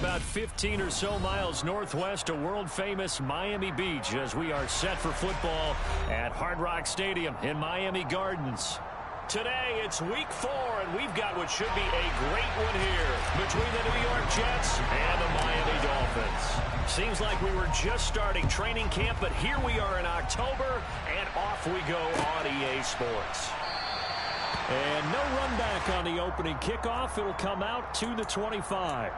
about 15 or so miles northwest of world-famous Miami Beach as we are set for football at Hard Rock Stadium in Miami Gardens. Today, it's week 4, and we've got what should be a great one here between the New York Jets and the Miami Dolphins. Seems like we were just starting training camp, but here we are in October, and off we go on EA Sports. And no run back on the opening kickoff. It'll come out to the 25.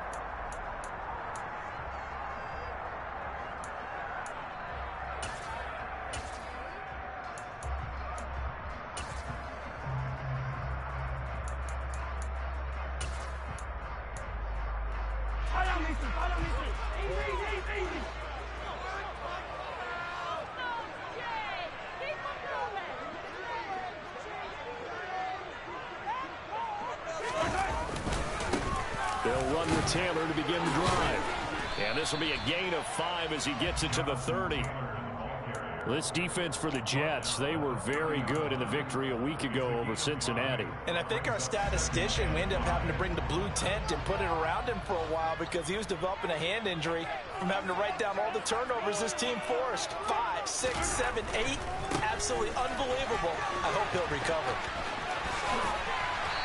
They'll run with Taylor to begin the drive. And this will be a gain of 5 as he gets it to the 30. This defense for the Jets, they were very good in the victory a week ago over Cincinnati. And I think our statistician, we ended up having to bring the blue tent and put it around him for a while because he was developing a hand injury from having to write down all the turnovers this team forced. 5, 6, 7, 8. Absolutely unbelievable. I hope he'll recover.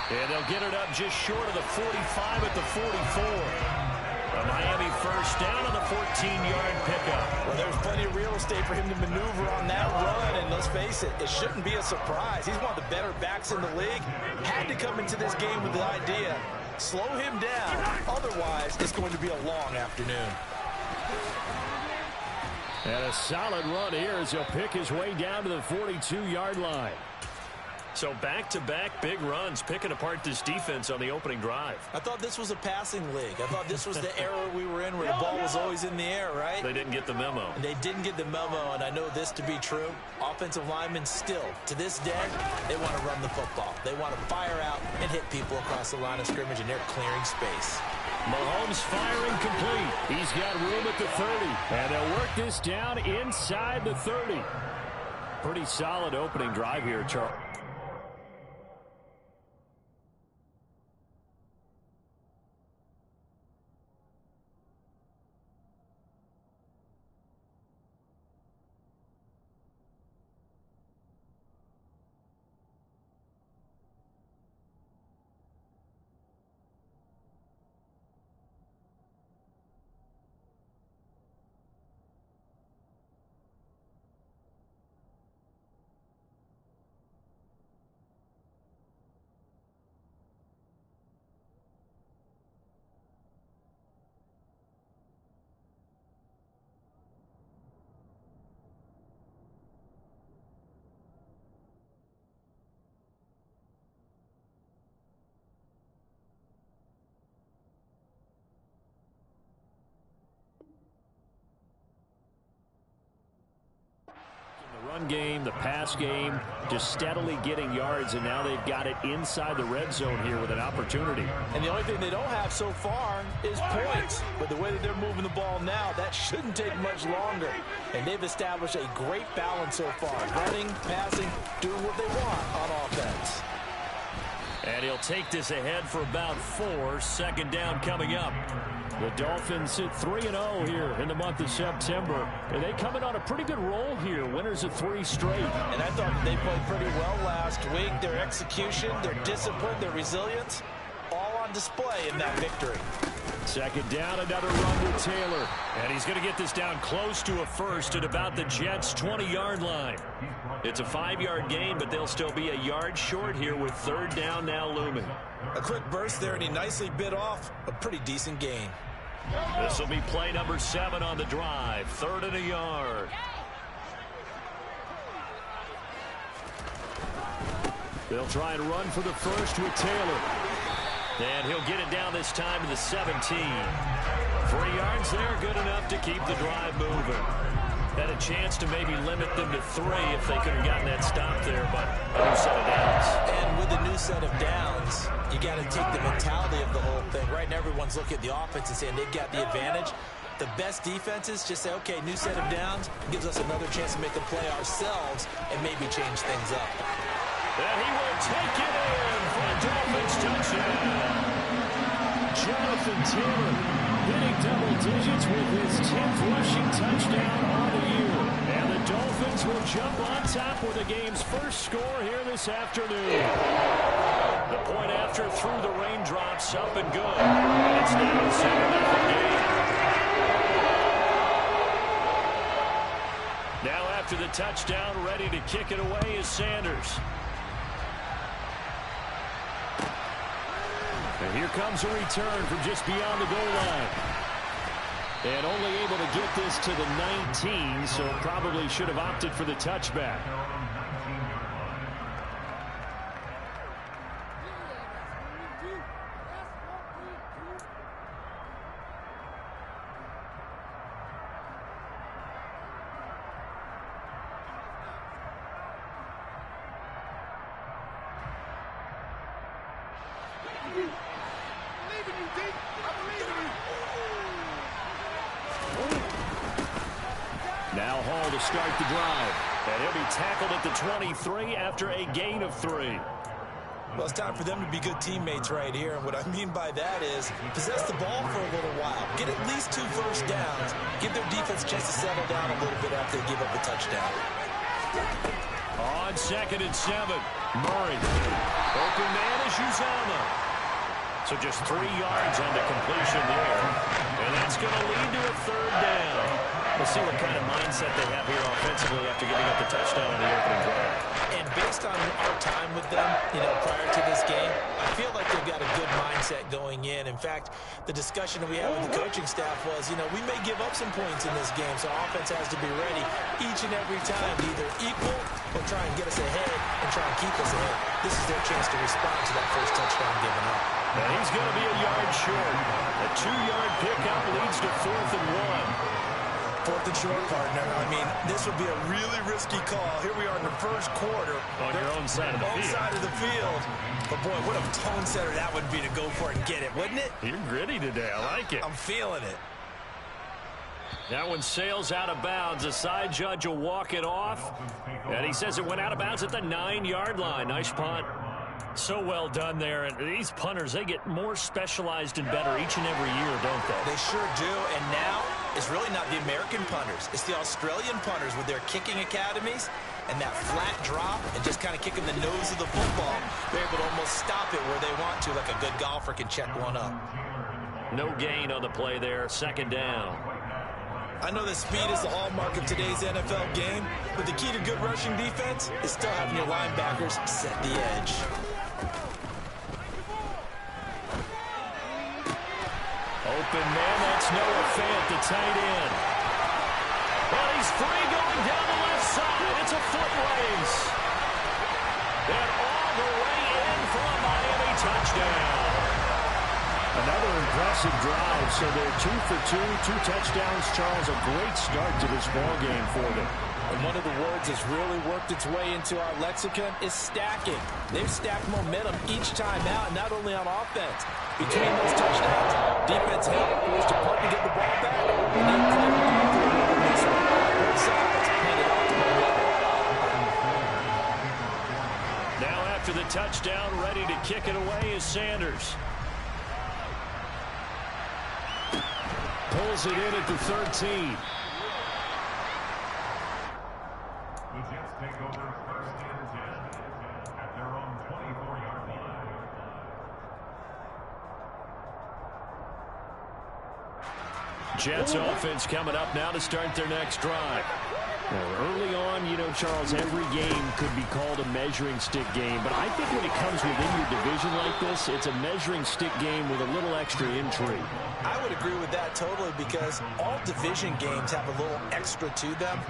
And they'll get it up just short of the 45 at the 44. A Miami first down on the 14-yard pickup. Well, there's plenty of real estate for him to maneuver on that run, and let's face it, it shouldn't be a surprise. He's one of the better backs in the league. Had to come into this game with the idea, slow him down, otherwise it's going to be a long afternoon. And a solid run here as he'll pick his way down to the 42-yard line. So back-to-back big runs, picking apart this defense on the opening drive. I thought this was a passing league. I thought this was the era we were in where the ball was always in the air, right? They didn't get the memo. And they didn't get the memo, and I know this to be true. Offensive linemen still, to this day, they want to run the football. They want to fire out and hit people across the line of scrimmage, and they're clearing space. Mahomes firing complete. He's got room at the 30. And they'll work this down inside the 30. Pretty solid opening drive here, Charles. Run game, the pass game, just steadily getting yards, and now they've got it inside the red zone here with an opportunity. And the only thing they don't have so far is points. But the way that they're moving the ball now, that shouldn't take much longer. And they've established a great balance so far. Running, passing, doing what they want on offense. And he'll take this ahead for about 4. Second down coming up. The Dolphins sit 3-0 here in the month of September. And they come in on a pretty good roll here. Winners of 3 straight. And I thought they played pretty well last week. Their execution, their discipline, their resilience, all on display in that victory. Second down, another run with Taylor. And he's going to get this down close to a first at about the Jets' 20-yard line. It's a 5-yard gain, but they'll still be a yard short here with third down now looming. A quick burst there, and he nicely bit off a pretty decent gain. This will be play number 7 on the drive. 3rd and a yard. They'll try and run for the first with Taylor. And he'll get it down this time to the 17. 3 yards there, good enough to keep the drive moving. Had a chance to maybe limit them to 3 if they could have gotten that stop there, but a new set of downs. And with a new set of downs, you got to take the mentality of the whole thing. Right now, everyone's looking at the offense and saying they've got the advantage. The best defenses just say, okay, new set of downs, gives us another chance to make a play ourselves and maybe change things up. And he will take it in for a Dolphins touchdown. Jonathan Taylor hitting double digits with his 10th rushing touchdown on the year. And the Dolphins will jump on top with the game's first score here this afternoon. The point after through the raindrops, up and good. And it's now a 7-0 game. Now after the touchdown, ready to kick it away is Sanders. And here comes a return from just beyond the goal line. And only able to get this to the 19, so probably should have opted for the touchback. Now Hall to start the drive. And he'll be tackled at the 23 after a gain of 3. Well, it's time for them to be good teammates right here. And what I mean by that is possess the ball for a little while. Get at least 2 first downs. Give their defense a chance to settle down a little bit after they give up a touchdown. On 2nd and 7. Murray. Open man is Uzama. So just 3 yards on the completion there. And that's going to lead to a 3rd down. We'll see what kind of mindset they have here offensively after giving up the touchdown on the opening drive. And based on our time with them, prior to this game, I feel like they've got a good mindset going in. In fact, the discussion that we had with the coaching staff was, we may give up some points in this game, so offense has to be ready each and every time to either equal or try and get us ahead and try and keep us ahead. This is their chance to respond to that first touchdown given up. And he's going to be a yard short. A 2-yard pickup leads to 4th and 1. 4th and short, partner. I mean, this would be a really risky call. Here we are in the first quarter. On your own side of the field. Side of the field. But, boy, what a tone setter that would be to go for it and get it, wouldn't it? You're gritty today. I like it. I'm feeling it. That one sails out of bounds. The side judge will walk it off. And he says it went out of bounds at the 9-yard line. Nice punt. So well done there. And these punters, they get more specialized and better each and every year, don't they? They sure do. And now it's really not the American punters. It's the Australian punters with their kicking academies and that flat drop and just kind of kicking the nose of the football. They're able to almost stop it where they want to, like a good golfer can check one up. No gain on the play there. 2nd down. I know that speed is the hallmark of today's NFL game, but the key to good rushing defense is still having your linebackers set the edge. Open man, that's Noah Fant, the tight end. But he's free going down the left side. It's a foot race. And all the way in for a Miami touchdown. Another impressive drive, so they're 2 for 2, 2 touchdowns. Charles, a great start to this ball game for them. And one of the words that's really worked its way into our lexicon is stacking. They've stacked momentum each time out, not only on offense. Between those touchdowns, defense helped, forced to punt to get the ball back, and then played both sides handed off to momentum. Now after the touchdown, ready to kick it away is Sanders. Pulls it in at the 13. The Jets take over 1st and 10 at their own 24-yard line. Jets offense coming up now to start their next drive. Now, early on, Charles, every game could be called a measuring stick game. But I think when it comes within your division like this, it's a measuring stick game with a little extra intrigue. I would agree with that totally because all division games have a little extra to them.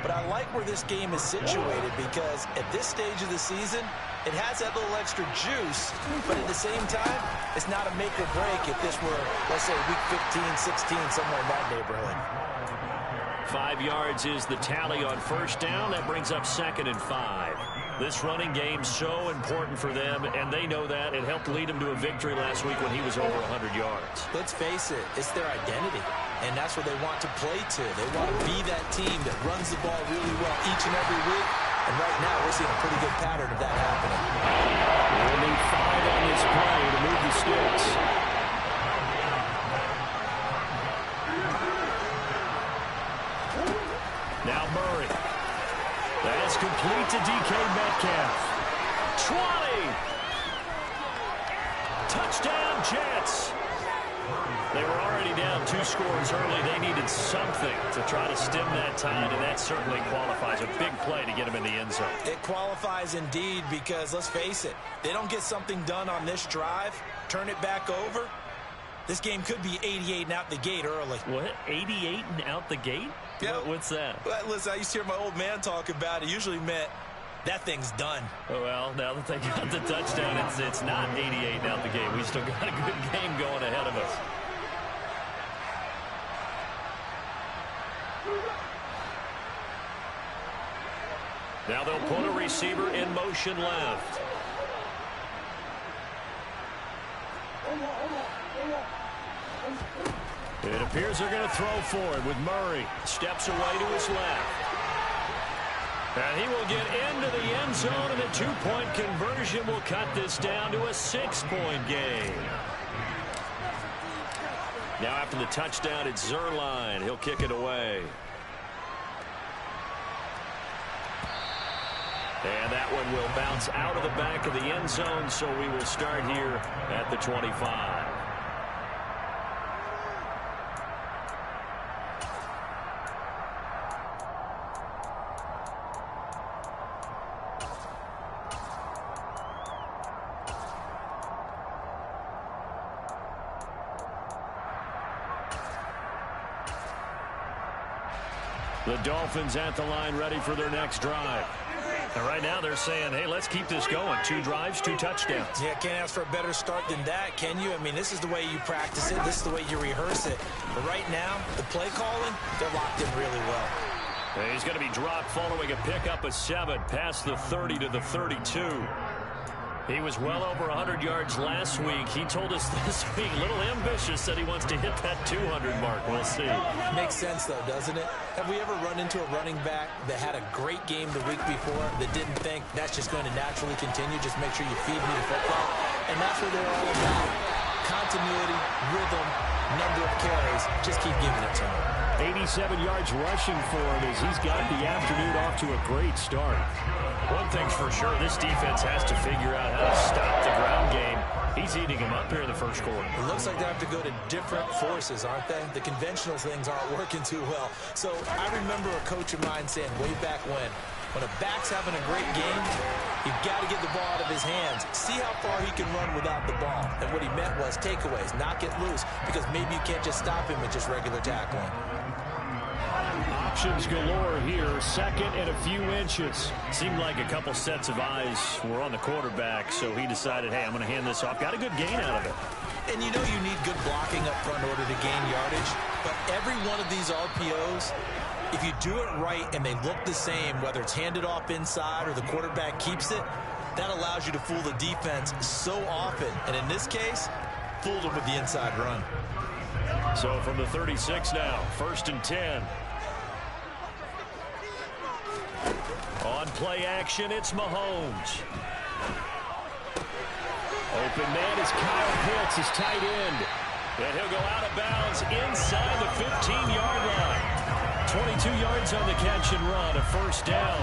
But I like where this game is situated because at this stage of the season, it has that little extra juice, but at the same time, it's not a make or break if this were, let's say, week 15, 16, somewhere in that neighborhood. 5 yards is the tally on 1st down. That brings up 2nd and 5. This running game's so important for them, and they know that. It helped lead them to a victory last week when he was over 100 yards. Let's face it, it's their identity, and that's what they want to play to. They want to be that team that runs the ball really well each and every week, and right now we're seeing a pretty good pattern of that happening. We'll need 5 on this play to move the sticks. Murray. That's complete to DK Metcalf. 20. Touchdown, Jets. They were already down 2 scores early. They needed something to try to stem that tide, and that certainly qualifies. A big play to get them in the end zone. It qualifies indeed because, let's face it, they don't get something done on this drive, turn it back over, this game could be 88 and out the gate early. What? 88 and out the gate? Yeah. What's that? Well, listen, I used to hear my old man talk about it. Usually meant that thing's done. Oh, well, now that they got the touchdown, it's not 88 and out the gate. We still got a good game going ahead of us. Now they'll put a receiver in motion left. It appears they're going to throw for it with Murray. Steps away to his left. And he will get into the end zone, and a 2-point conversion will cut this down to a 6-point game. Now after the touchdown, it's Zerline. He'll kick it away. And that one will bounce out of the back of the end zone, so we will start here at the 25. The Dolphins at the line, ready for their next drive. And right now they're saying, hey, let's keep this going. 2 drives, 2 touchdowns. Yeah, can't ask for a better start than that, can you? I mean, this is the way you practice it. This is the way you rehearse it. But right now, the play calling, they're locked in really well. And he's going to be dropped following a pickup of 7 past the 30 to the 32. He was well over 100 yards last week. He told us this week, a little ambitious, said he wants to hit that 200 mark. We'll see. Makes sense, though, doesn't it? Have we ever run into a running back that had a great game the week before that didn't think that's just going to naturally continue? Just make sure you feed me the football. And that's what they're all about. Continuity, rhythm, number of carries. Just keep giving it to him. 87 yards rushing for him as he's got the afternoon off to a great start. One thing's for sure, this defense has to figure out how to stop the ground game. He's eating him up here in the first quarter. It looks like they have to go to different forces, aren't they? The conventional things aren't working too well. So I remember a coach of mine saying way back when a back's having a great game, you've got to get the ball out of his hands. See how far he can run without the ball. And what he meant was takeaways, knock it loose, because maybe you can't just stop him with just regular tackling. Options galore here. Second and a few inches. Seemed like a couple sets of eyes were on the quarterback, so he decided, hey, I'm going to hand this off. Got a good gain out of it. And you know you need good blocking up front in order to gain yardage. But every one of these RPOs, if you do it right and they look the same, whether it's handed off inside or the quarterback keeps it, that allows you to fool the defense so often. And in this case, fooled them with the inside run. So from the 36 now, 1st and 10. On play action, it's Mahomes. Open man is Kyle Pitts, his tight end. And he'll go out of bounds inside the 15-yard line. 22 yards on the catch and run, a first down.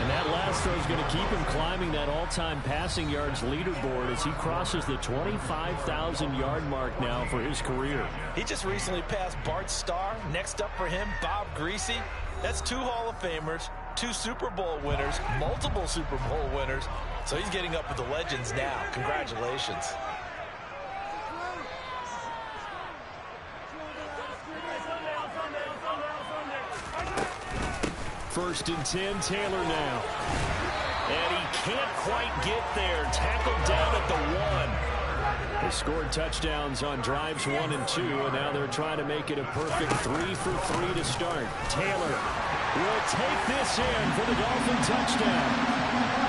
And that last throw is going to keep him climbing that all-time passing yards leaderboard as he crosses the 25,000-yard mark now for his career. He just recently passed Bart Starr. Next up for him, Bob Greasy. That's 2 Hall of Famers, 2 Super Bowl winners, multiple Super Bowl winners. So he's getting up with the legends now. Congratulations. First and 10, Taylor now. And he can't quite get there. Tackled down at the 1. They scored touchdowns on drives 1 and 2, and now they're trying to make it a perfect 3 for 3 to start. Taylor will take this in for the Dolphin touchdown.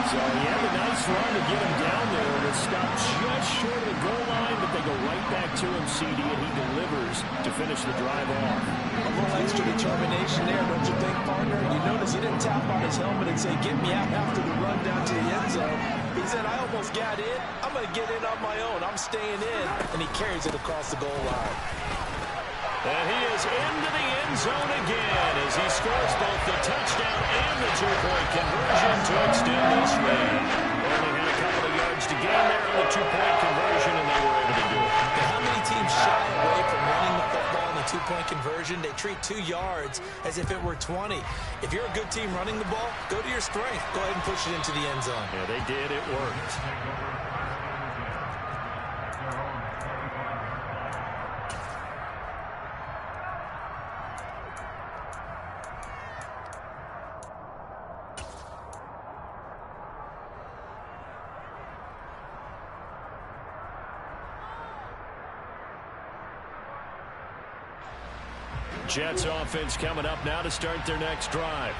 So he had a nice run to get him down there. It was stopped just short of the goal line, but they go right back to him, CD, and he delivers to finish the drive off. A little extra determination there, don't you think, partner? You notice he didn't tap on his helmet and say, get me out after the run down to the end zone. He said, I almost got in. I'm going to get in on my own. I'm staying in. And he carries it across the goal line. And he is into the end zone again as he scores both the touchdown two-point conversion, they treat 2 yards as if it were 20. If you're a good team running the ball, go to your strength. Go ahead and push it into the end zone. Yeah, they did. It worked. Jets offense coming up now to start their next drive.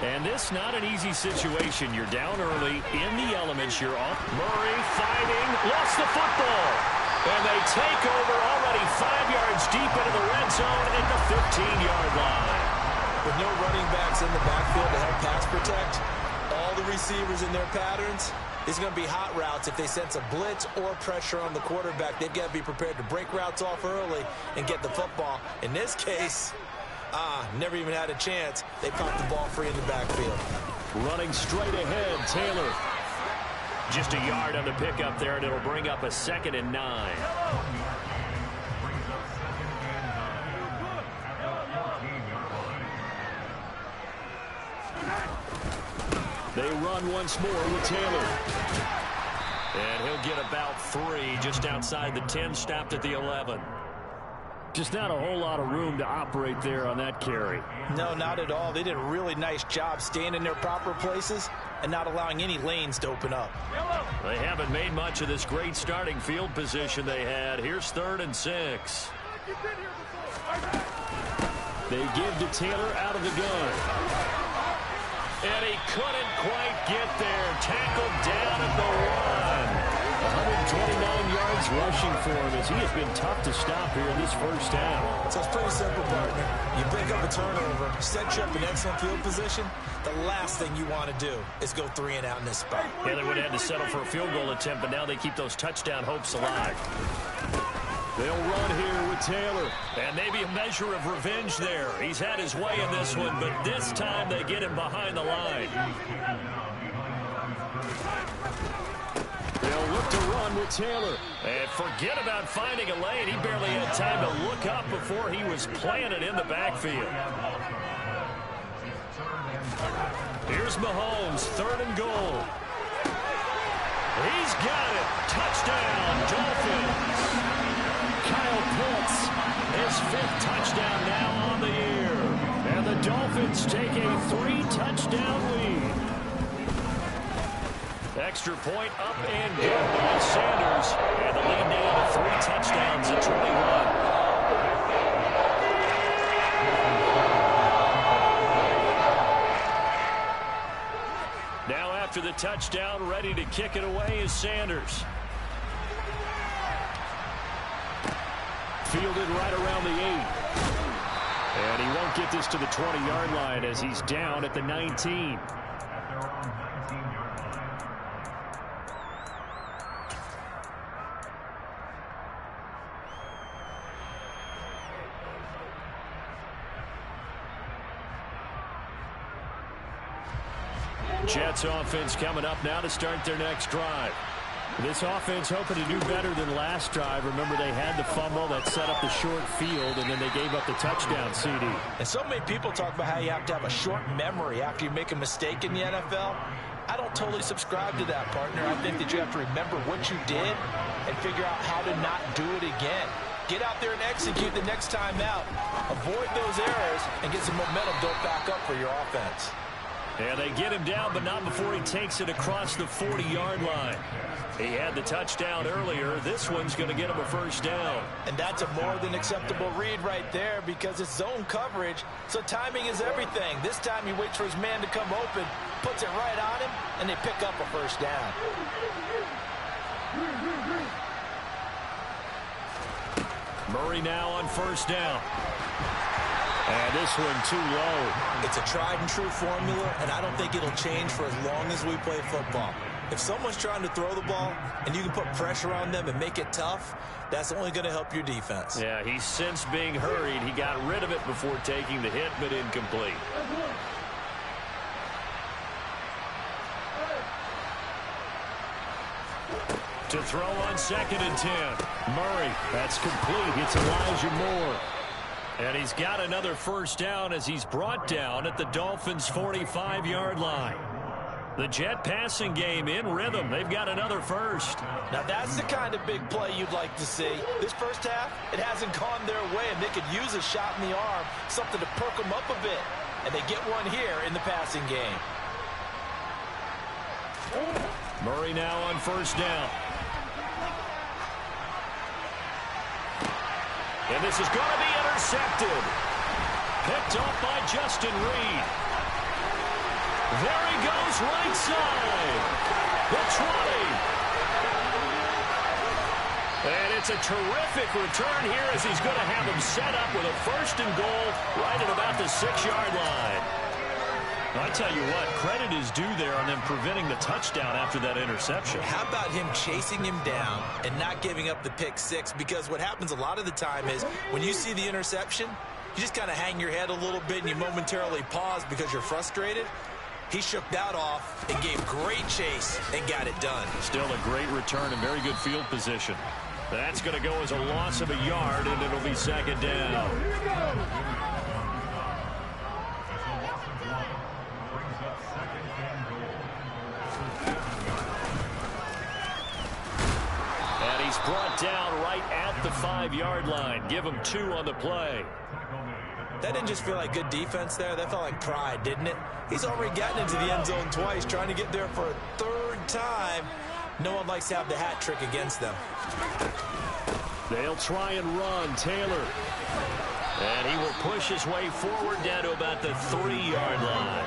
And this not an easy situation. You're down early in the elements. You're off. Murray fighting. Lost the football. And they take over already 5 yards deep into the red zone at the 15-yard line. With no running backs in the backfield to help pass protect, all the receivers in their patterns, it's going to be hot routes. If they sense a blitz or pressure on the quarterback, they've got to be prepared to break routes off early and get the football. In this case, never even had a chance. They popped the ball free in the backfield. Running straight ahead, Taylor. Just a yard on the pickup there, and it'll bring up a 2nd and 9. They run once more with Taylor. And he'll get about 3 just outside the 10, stopped at the 11. Just not a whole lot of room to operate there on that carry. No, not at all. They did a really nice job staying in their proper places and not allowing any lanes to open up. They haven't made much of this great starting field position they had. Here's 3rd and 6. They give to Taylor out of the gun. And he couldn't quite get there. Tackled down at the 1. 129 yards rushing for him as he has been tough to stop here in this first half. So it's pretty simple, partner. You pick up a turnover, set you up in excellent field position. The last thing you want to do is go 3 and out in this spot. Yeah, they would have had to settle for a field goal attempt, but now they keep those touchdown hopes alive. They'll run here with Taylor. And maybe a measure of revenge there. He's had his way in this one, but this time they get him behind the line. They'll look to run with Taylor. And forget about finding a lane. He barely had time to look up before he was planted in the backfield. Here's Mahomes, 3rd and goal. He's got it. Touchdown, Dolphins. Kyle Pitts, his 5th touchdown now on the year. And the Dolphins take a 3-touchdown lead. Extra point up and good by Sanders. And the lead now to 3 touchdowns at 21. Now after the touchdown, ready to kick it away is Sanders. Fielded right around the 8. And he won't get this to the 20-yard line as he's down at the 19. Jets offense coming up now to start their next drive. This offense hoping to do better than last drive. Remember, they had the fumble that set up the short field, and then they gave up the touchdown CD. And so many people talk about how you have to have a short memory after you make a mistake in the NFL. I don't totally subscribe to that, partner. I think that you have to remember what you did and figure out how to not do it again. Get out there and execute the next time out. Avoid those errors and get some momentum built back up for your offense. And they get him down, but not before he takes it across the 40-yard line. He had the touchdown earlier. This one's going to get him a first down. And that's a more than acceptable read right there because it's zone coverage, so timing is everything. This time he waits for his man to come open, puts it right on him, and they pick up a first down. Murray now on first down. And this one too low. It's a tried-and-true formula, and I don't think it'll change for as long as we play football. If someone's trying to throw the ball and you can put pressure on them and make it tough, that's only going to help your defense. Yeah, he's since being hurried. He got rid of it before taking the hit, but incomplete. To throw on 2nd and 10. Murray, that's complete. It's Elijah Moore. And he's got another first down as he's brought down at the Dolphins' 45-yard line. The Jet passing game in rhythm. They've got another first. Now that's the kind of big play you'd like to see. This first half, it hasn't gone their way, and they could use a shot in the arm, something to perk them up a bit. And they get one here in the passing game. Murray now on first down. And this is going to be intercepted. Picked off by Justin Reed. There he goes, right side. The 20. And it's a terrific return here as he's going to have him set up with a first and goal right at about the 6-yard line. I tell you what, credit is due there on them preventing the touchdown after that interception. How about him chasing him down and not giving up the pick six? Because what happens a lot of the time is when you see the interception, you just kind of hang your head a little bit and you momentarily pause because you're frustrated. He shook that off and gave great chase and got it done. Still a great return and very good field position. That's going to go as a loss of a yard, and it'll be second down. And he's brought down right at the 5-yard line. Give him 2 on the play. That didn't just feel like good defense there. That felt like pride, didn't it? He's already gotten into the end zone twice, trying to get there for a 3rd time. No one likes to have the hat trick against them. They'll try and run. Taylor. And he will push his way forward down to about the 3-yard line.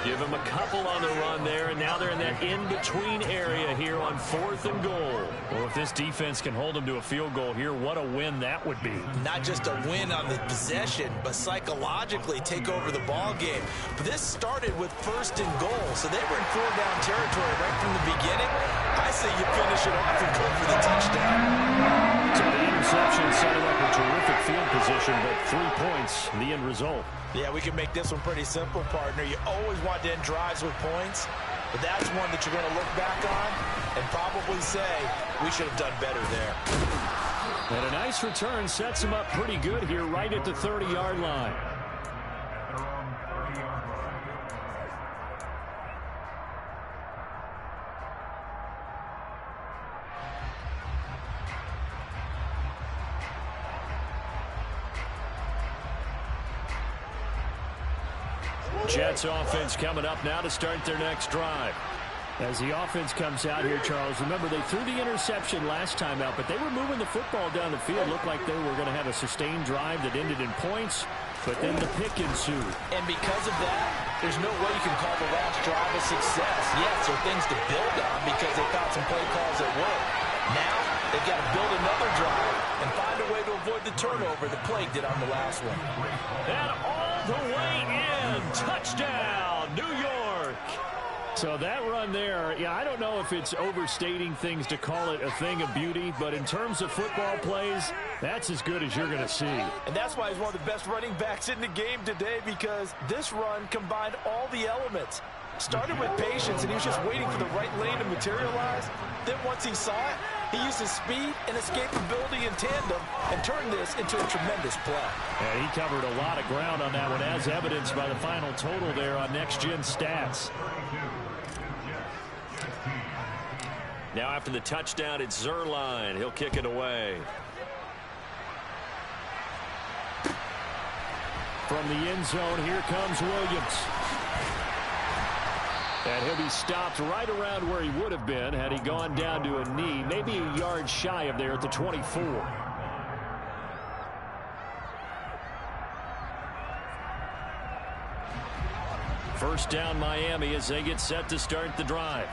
Give him a couple on the run there, and now they're in that in-between area here on 4th and goal. Well, if this defense can hold them to a field goal here, what a win that would be. Not just a win on the possession, but psychologically take over the ball game. But this started with 1st and goal, so they were in 4-down territory right from the beginning. I say you finish it off and go for the touchdown. So the interception setting up a terrific field position, but 3 points, the end result. Yeah, we can make this one pretty simple, partner. You always want to end drives with points, but that's one that you're going to look back on and probably say, we should have done better there. And a nice return sets him up pretty good here right at the 30-yard line. Jets offense coming up now to start their next drive. As the offense comes out here, Charles, remember they threw the interception last time out, but they were moving the football down the field. Looked like they were going to have a sustained drive that ended in points, but then the pick ensued. And because of that, there's no way you can call the last drive a success. Yes, there are things to build on because they found some play calls that work. Now, they've got to build another drive and find a way to avoid the turnover the plague did on the last one. And all the way in. Touchdown, New York. So that run there, yeah, I don't know if it's overstating things to call it a thing of beauty, but in terms of football plays, that's as good as you're going to see. And that's why he's one of the best running backs in the game today, because this run combined all the elements. Started with patience, and he was just waiting for the right lane to materialize. Then once he saw it, he used his speed and escapability in tandem and turned this into a tremendous play. Yeah, he covered a lot of ground on that one, as evidenced by the final total there on Next Gen Stats. Now after the touchdown, it's Zerline. He'll kick it away. From the end zone, here comes Williams. And he'll be stopped right around where he would have been had he gone down to a knee, maybe a yard shy of there at the 24. First down Miami as they get set to start the drive.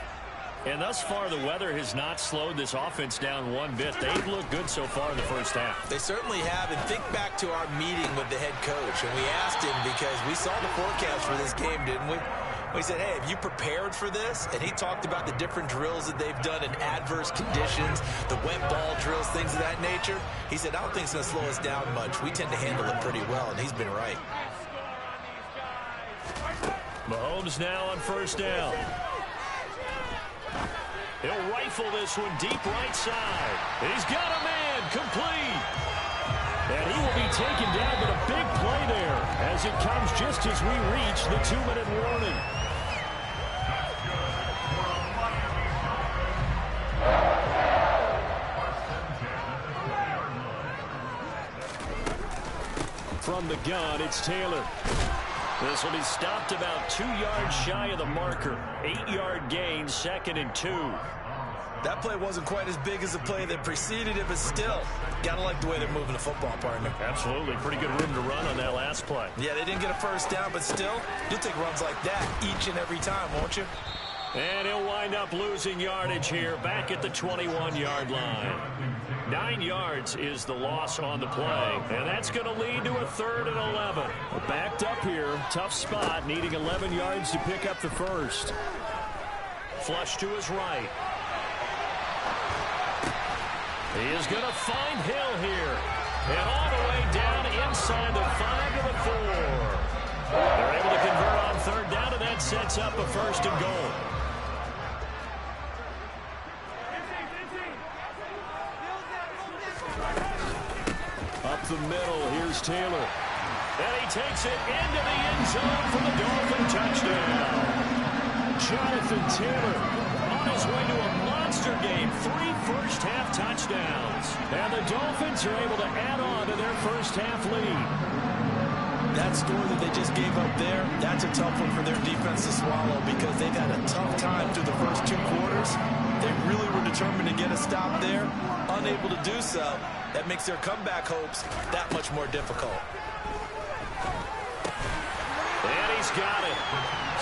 And thus far, the weather has not slowed this offense down one bit. They've looked good so far in the first half. They certainly have. And think back to our meeting with the head coach. And we asked him, because we saw the forecast for this game, didn't we? We said, hey, have you prepared for this? And he talked about the different drills that they've done in adverse conditions, the wet ball drills, things of that nature. He said, I don't think it's going to slow us down much. We tend to handle it pretty well, and he's been right. Mahomes now on first down. He'll rifle this one deep right side. And he's got a man complete. And he will be taken down, but a big play there as it comes just as we reach the 2-minute warning. From the gun, it's Taylor. This will be stopped about 2 yards shy of the marker. 8-yard gain, 2nd and 2. That play wasn't quite as big as the play that preceded it, but still, gotta like the way they're moving the football, partner. Absolutely. Pretty good room to run on that last play. Yeah, they didn't get a first down, but still, you'll take runs like that each and every time, won't you? And he'll wind up losing yardage here back at the 21-yard line. 9 yards is the loss on the play, and that's going to lead to a 3rd and 11. Backed up here, tough spot, needing 11 yards to pick up the first. Flush to his right. He is going to find Hill here. And all the way down inside the 5 to the 4. They're able to convert on 3rd down, and that sets up a 1st and goal. Up the middle, here's Taylor. And he takes it into the end zone for the Dolphin touchdown. Jonathan Taylor on his way to a monster game. 3 first-half touchdowns. And the Dolphins are able to add on to their first-half lead. That score that they just gave up there, that's a tough one for their defense to swallow because they've had a tough time through the first 2 quarters. They really were determined to get a stop there. Unable to do so, that makes their comeback hopes that much more difficult. And he's got it.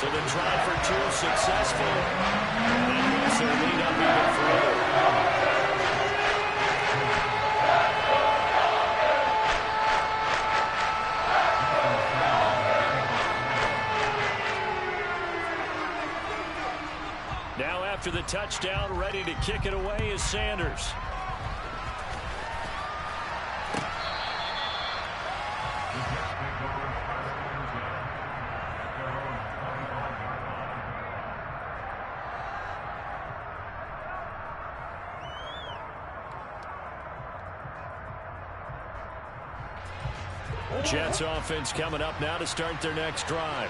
So the try for 2 successful. And that moves their lead up even further. Now after the touchdown, ready to kick it away is Sanders. Jets offense coming up now to start their next drive.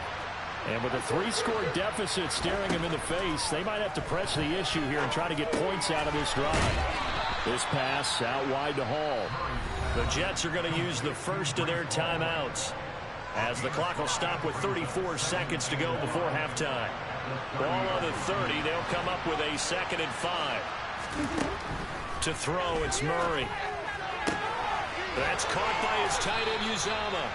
And with a 3-score deficit staring them in the face, they might have to press the issue here and try to get points out of this drive. This pass out wide to Hall. The Jets are going to use the first of their timeouts as the clock will stop with 34 seconds to go before halftime. Ball on the 30. They'll come up with a 2nd and 5. To throw, it's Murray. That's caught by his tight end, Uzama.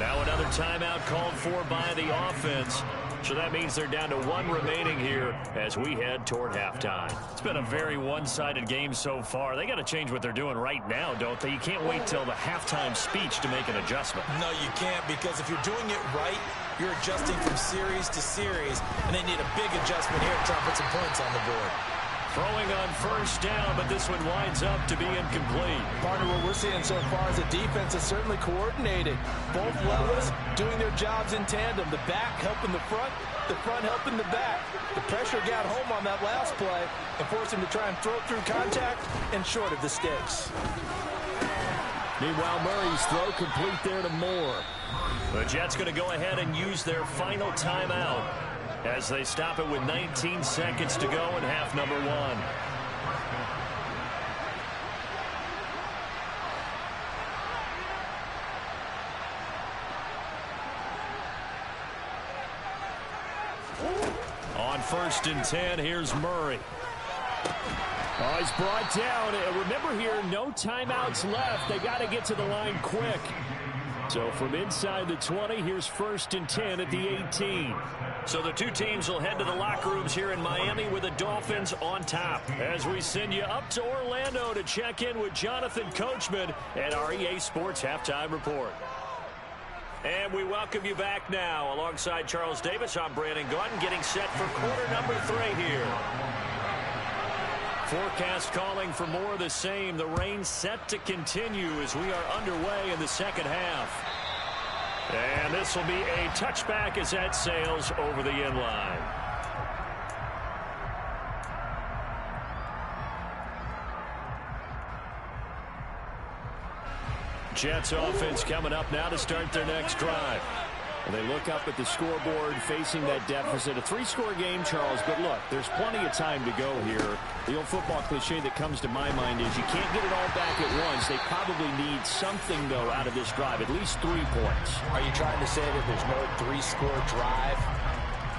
Now another timeout called for by the offense. So that means they're down to 1 remaining here as we head toward halftime. It's been a very one-sided game so far. They got to change what they're doing right now, don't they? You can't wait till the halftime speech to make an adjustment. No, you can't, because if you're doing it right, you're adjusting from series to series, and they need a big adjustment here to try and put some points on the board. Throwing on 1st down, but this one winds up to be incomplete. Partner, what we're seeing so far is the defense is certainly coordinated. Both levels doing their jobs in tandem. The back helping the front helping the back. The pressure got home on that last play and forced him to try and throw through contact and short of the sticks. Meanwhile, Murray's throw complete there to Moore. The Jets going to go ahead and use their final timeout as they stop it with 19 seconds to go in half number 1. On 1st and 10, here's Murray. Oh, he's brought down. Remember here, no timeouts left. They got to get to the line quick. So from inside the 20, here's 1st and 10 at the 18. So the 2 teams will head to the locker rooms here in Miami with the Dolphins on top. As we send you up to Orlando to check in with Jonathan Coachman at our EA Sports Halftime Report. And we welcome you back now. Alongside Charles Davis, I'm Brandon Gaudin, getting set for quarter number 3 here. Forecast calling for more of the same. The rain set to continue as we are underway in the second half. And this will be a touchback as that sails over the end line. Jets offense coming up now to start their next drive. Well, they look up at the scoreboard facing that deficit. A 3-score game, Charles, but look, there's plenty of time to go here. The old football cliche that comes to my mind is you can't get it all back at once. They probably need something, though, out of this drive, at least 3 points. Are you trying to say that there's no 3-score drive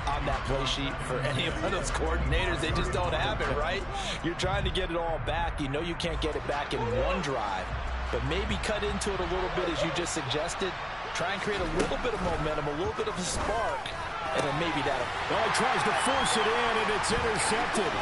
on that play sheet for any of those coordinators? They just don't have it, right? You're trying to get it all back. You know you can't get it back in one drive, but maybe cut into it a little bit as you just suggested. Try and create a little bit of momentum, a little bit of a spark, and then maybe that'll... Well, he tries to force it in, and it's intercepted.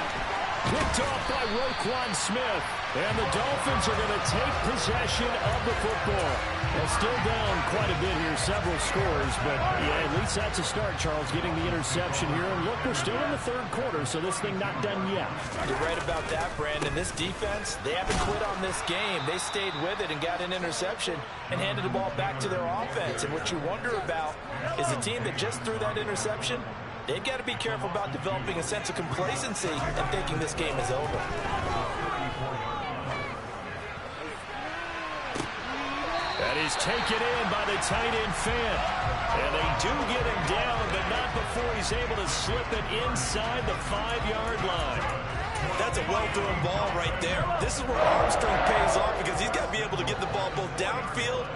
Picked off by Roquan Smith. And the Dolphins are going to take possession of the football. Well, still down quite a bit here, several scores, but yeah, at least that's a start, Charles, getting the interception here. And look, we're still in the 3rd quarter, so this thing not done yet. You're right about that, Brandon. This defense, they haven't quit on this game. They stayed with it and got an interception and handed the ball back to their offense. And what you wonder about is a team that just threw that interception, they've got to be careful about developing a sense of complacency and thinking this game is over. That is taken in by the tight end Fant. And they do get him down, but not before he's able to slip it inside the 5-yard line. That's a well-thrown ball right there. This is where arm strength pays off because he's got to be able to get the ball both downfield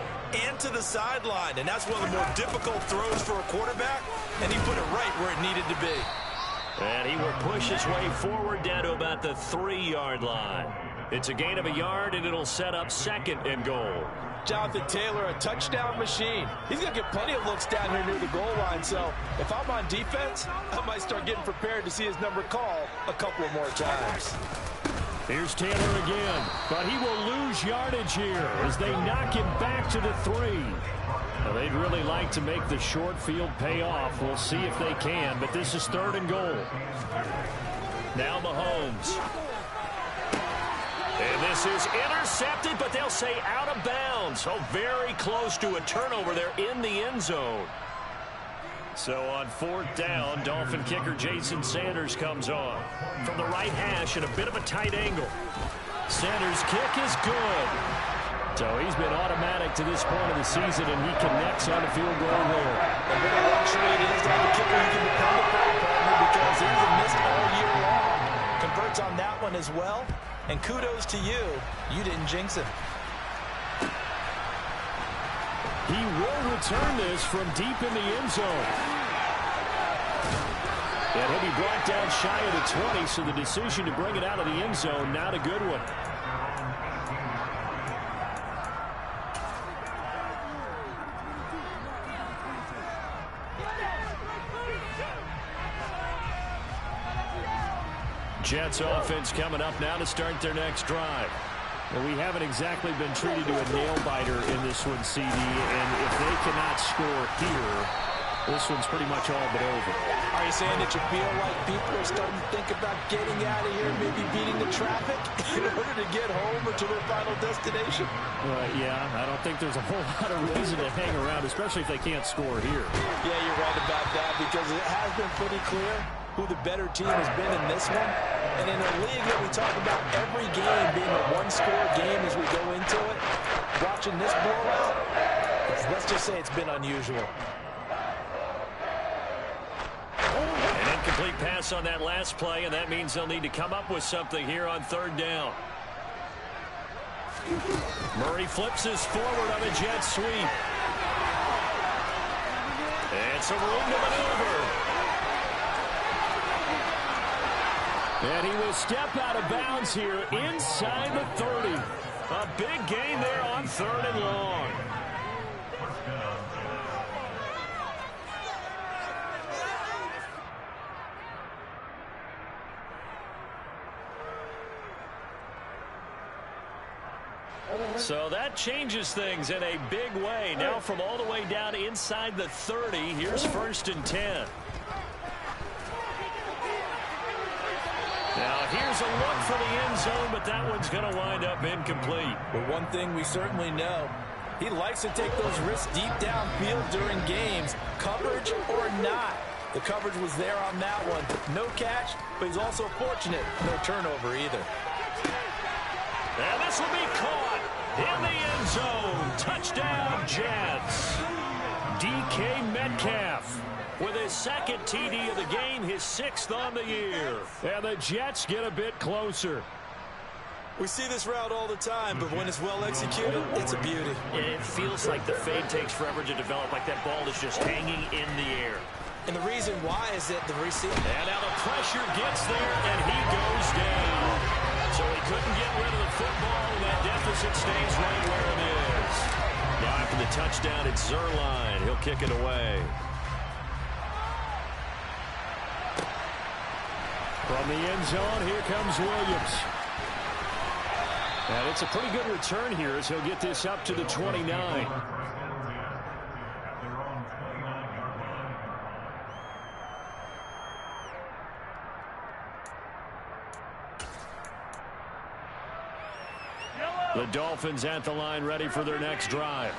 and to the sideline. And that's one of the more difficult throws for a quarterback, and he put it right where it needed to be. And he will push his way forward down to about the 3-yard line. It's a gain of a yard, and it'll set up 2nd and goal. Jonathan Taylor, a touchdown machine. He's going to get plenty of looks down here near the goal line. So if I'm on defense, I might start getting prepared to see his number called a couple of more times. Here's Taylor again, but he will lose yardage here as they knock him back to the 3. Now, they'd really like to make the short field pay off. We'll see if they can, but this is 3rd and goal. Now Mahomes. And this is intercepted, but they'll say out of bounds. Oh, very close to a turnover there in the end zone. So on 4th down, Dolphin kicker Jason Sanders comes on. From the right hash at a bit of a tight angle. Sanders' kick is good. So he's been automatic to this point of the season, and he connects on a field goal there. And what a luxury it is to have a kicker you can depend upon, partner, because he hasn't missed all year long. Converts on that one as well. And kudos to you. You didn't jinx him. He will return this from deep in the end zone. And he'll be brought down shy of the 20, so the decision to bring it out of the end zone, not a good one. Jets offense coming up now to start their next drive. Well, we haven't exactly been treated to a nail-biter in this one, CD, and if they cannot score here, this one's pretty much all but over. Are you saying that you feel like people are starting to think about getting out of here, maybe beating the traffic in order to get home or to their final destination? Yeah, I don't think there's a whole lot of reason to hang around, especially if they can't score here. Yeah, you're right about that, because it has been pretty clear who the better team has been in this one. And in a league that we talk about every game being a one-score game as we go into it, watching this blowout, let's just say it's been unusual. An incomplete pass on that last play, and that means they'll need to come up with something here on 3rd down. Murray flips his forward on a jet sweep. And some room to maneuver. And he will step out of bounds here inside the 30. A big gain there on 3rd and long. So that changes things in a big way. Now from all the way down inside the 30, here's 1st and 10. Now, here's a look for the end zone, but that one's going to wind up incomplete. But one thing we certainly know, he likes to take those risks deep downfield during games, coverage or not. The coverage was there on that one. No catch, but he's also fortunate. No turnover either. And this will be caught. In the end zone. Touchdown, Jets. DK Metcalf with his second TD of the game, his 6th on the year. And the Jets get a bit closer. We see this route all the time, but when it's well executed, it's a beauty. It feels like the fade takes forever to develop, like that ball is just hanging in the air. And the reason why is that the receiver... And now the pressure gets there, and he goes down. So he couldn't get rid of the football, and that deficit stays right where it is. Now after the touchdown, it's Zerline. He'll kick it away. From the end zone, here comes Williams. And it's a pretty good return here as he'll get this up to the 29. The Dolphins at the line ready for their next drive.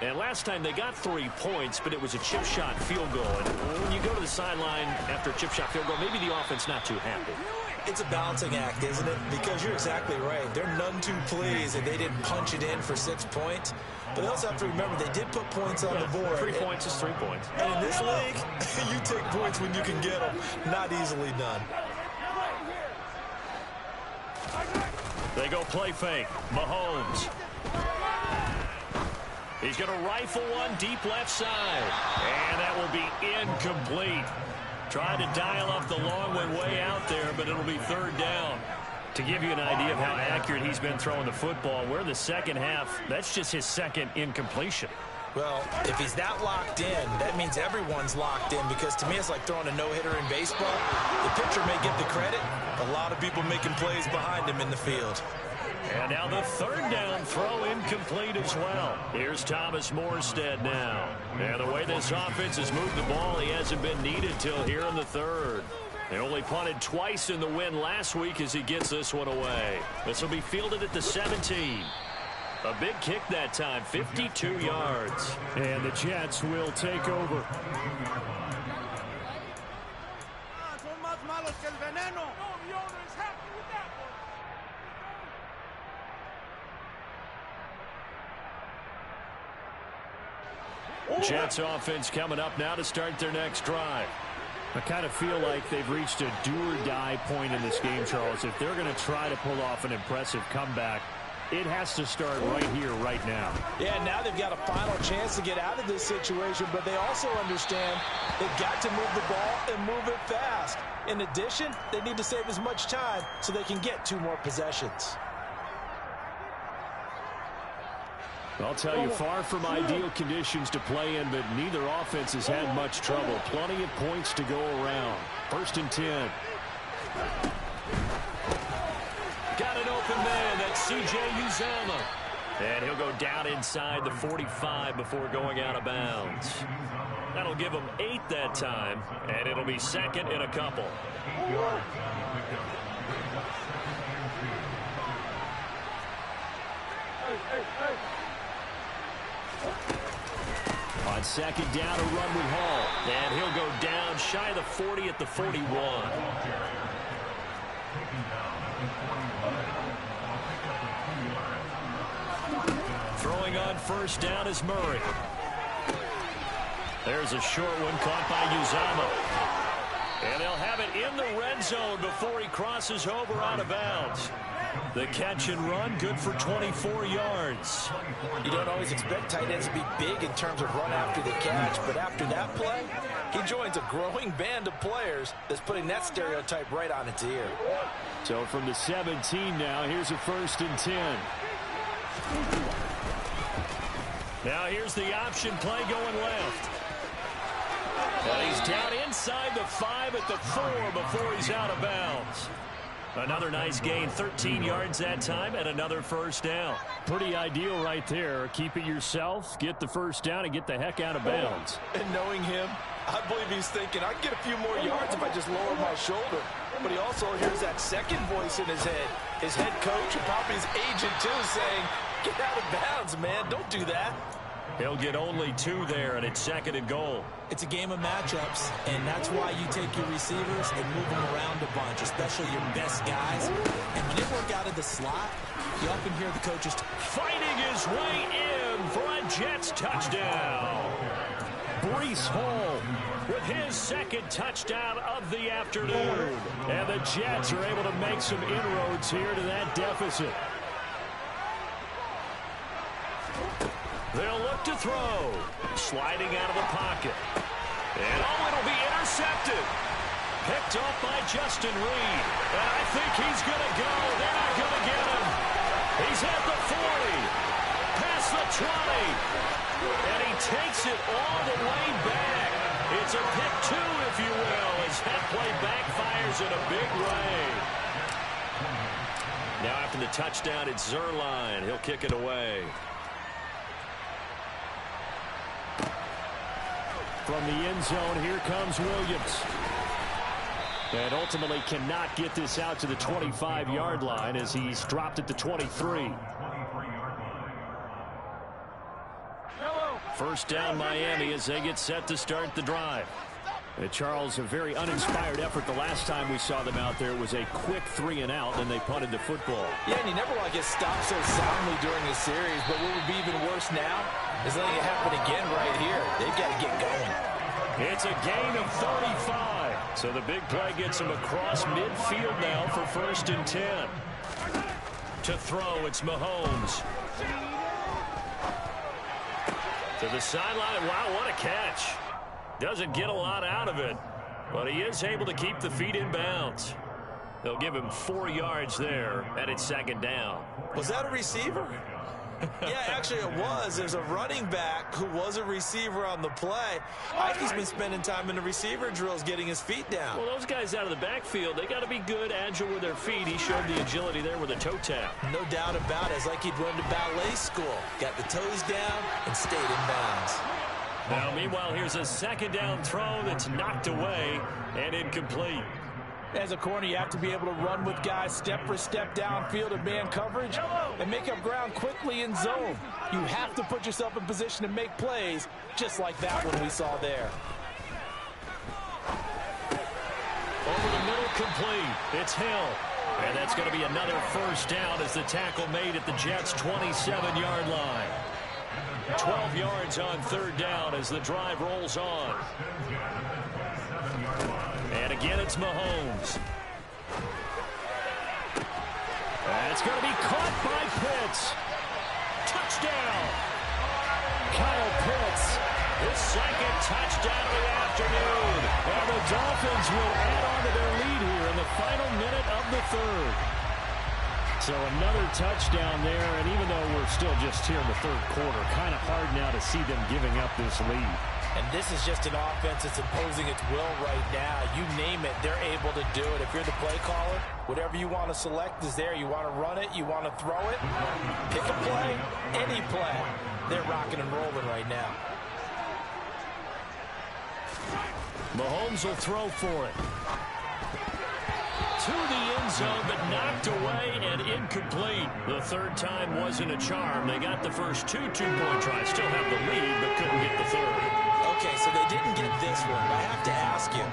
And last time they got 3 points, but it was a chip shot field goal. And when you go to the sideline after a chip shot field goal, maybe the offense not too happy. It's a balancing act, isn't it? Because you're exactly right. They're none too pleased that they didn't punch it in for 6 points. But they also have to remember they did put points on the board. 3 points is 3 points. And in this league, you take points when you can get them. Not easily done. They go play fake. Mahomes. He's going to rifle one deep left side. And that will be incomplete. Trying to dial up the long one way out there, but it'll be 3rd down. To give you an idea of how accurate he's been throwing the football, we're in the second half. That's just his 2nd incompletion. Well, if he's that locked in, that means everyone's locked in, because to me it's like throwing a no-hitter in baseball. The pitcher may get the credit. A lot of people making plays behind him in the field. And now the 3rd down throw incomplete as well. Here's Thomas Morstead now. And the way this offense has moved the ball, he hasn't been needed till here in the 3rd. They only punted twice in the win last week as he gets this one away. This will be fielded at the 17. A big kick that time, 52 yards. And the Jets will take over. Jets offense coming up now to start their next drive. I kind of feel like they've reached a do-or-die point in this game, Charles. If they're going to try to pull off an impressive comeback, it has to start right here, right now. Yeah, now they've got a final chance to get out of this situation, but they also understand they've got to move the ball and move it fast. In addition, they need to save as much time so they can get 2 more possessions. I'll tell you, far from ideal conditions to play in, but neither offense has had much trouble. Plenty of points to go around. 1st and 10. Got an open man. That's C.J. Uzomah. And he'll go down inside the 45 before going out of bounds. That'll give him 8 that time, and it'll be 2nd and a couple. On 2nd down, a run with Hall. And he'll go down shy of the 40 at the 41. Throwing on 1st down is Murray. There's a short one caught by Uzomah. And they'll have it in the red zone before he crosses over out of bounds. The catch and run, good for 24 yards. You don't always expect tight ends to be big in terms of run after the catch, but after that play, he joins a growing band of players that's putting that stereotype right on its ear. So from the 17 now, here's a 1st and 10. Now here's the option play going left. And he's down inside the 5 at the 4 before he's out of bounds. Another nice gain, 13 yards that time, and another 1st down. Pretty ideal right there. Keep it yourself, get the 1st down, and get the heck out of bounds. And knowing him, I believe he's thinking, I can get a few more yards if I just lower my shoulder. But he also hears that second voice in his head. His head coach and probably his agent, too, saying, get out of bounds, man. Don't do that. He'll get only 2 there, and it's 2nd and goal. It's a game of matchups, and that's why you take your receivers and move them around a bunch, especially your best guys. And when they work out of the slot, you often hear the coaches fighting working his way in for a Jets touchdown. Breece Hall with his second touchdown of the afternoon. And the Jets are able to make some inroads here to that deficit. They'll look to throw. Sliding out of the pocket. And it'll be intercepted. Picked off by Justin Reed. And I think he's going to go. They're not going to get him. He's at the 40. Past the 20. And he takes it all the way back. It's a pick two, if you will, as that play backfires in a big way. Now after the touchdown, it's Zerline. He'll kick it away. From the end zone, here comes Williams. And ultimately cannot get this out to the 25-yard line as he's dropped at the 23. First down Miami as they get set to start the drive. And Charles, a very uninspired effort the last time we saw them out there. It was a quick 3-and-out, and they punted the football. Yeah, and you never want to get stopped so soundly during the series, but what would be even worse now is letting it happen again right here. They've got to get going. It's a gain of 35. So the big play gets him across midfield now for 1st and 10. To throw, it's Mahomes. To the sideline. Wow, what a catch. Doesn't get a lot out of it, but he is able to keep the feet in bounds. They'll give him 4 yards there, and it's 2nd down. Was that a receiver? Yeah, actually it was. There's a running back who was a receiver on the play. Ike's been spending time in the receiver drills getting his feet down. Well, those guys out of the backfield, they got to be good, agile with their feet. He showed the agility there with a toe tap. No doubt about it. It's like he'd run to ballet school. Got the toes down and stayed in bounds. Now, meanwhile, here's a 2nd down throw that's knocked away and incomplete. As a corner, you have to be able to run with guys step for step downfield in man coverage and make up ground quickly in zone. You have to put yourself in position to make plays, just like that one we saw there. Over the middle, complete. It's Hill. And that's going to be another 1st down as the tackle made at the Jets' 27-yard line. 12 yards on 3rd down as the drive rolls on. And again, it's Mahomes. That's going to be caught by Pitts. Touchdown. Kyle Pitts, his 2nd touchdown of the afternoon. And the Dolphins will add on to their lead here in the final minute of the 3rd. So another touchdown there, and even though we're still just here in the 3rd quarter, kind of hard now to see them giving up this lead. And this is just an offense that's imposing its will right now. You name it, they're able to do it. If you're the play caller, whatever you want to select is there. You want to run it, you want to throw it, pick a play, any play. They're rocking and rolling right now. Mahomes will throw for it. To the end zone, but knocked away and incomplete. The 3rd time wasn't a charm. They got the first 2 two-point tries. Still have the lead, but couldn't get the 3rd. Okay, so they didn't get this one. But I have to ask you,